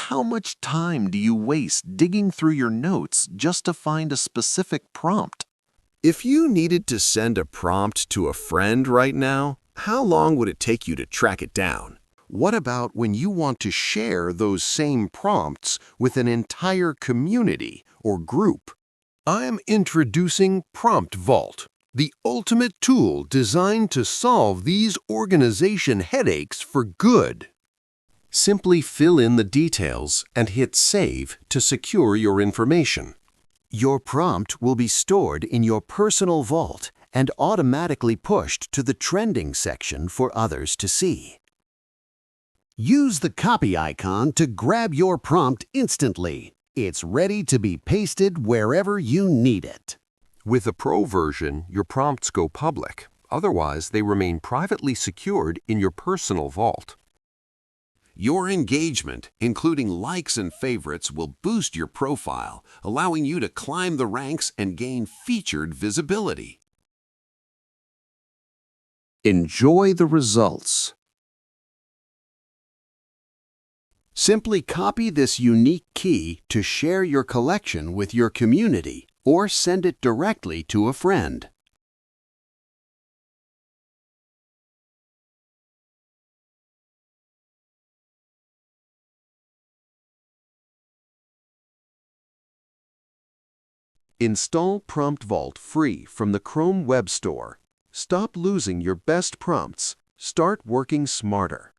how much time do you waste digging through your notes just to find a specific prompt? If you needed to send a prompt to a friend right now, how long would it take you to track it down? What about when you want to share those same prompts with an entire community or group? I'm introducing Prompt Vault, the ultimate tool designed to solve these organization headaches for good. Simply fill in the details and hit Save to secure your information. Your prompt will be stored in your personal vault and automatically pushed to the trending section for others to see. Use the copy icon to grab your prompt instantly. It's ready to be pasted wherever you need it. With the Pro version, your prompts go public. Otherwise, they remain privately secured in your personal vault. Your engagement, including likes and favorites, will boost your profile, allowing you to climb the ranks and gain featured visibility. Enjoy the results. Simply copy this unique key to share your collection with your community or send it directly to a friend. Install Prompt Vault free from the Chrome Web Store. Stop losing your best prompts. Start working smarter.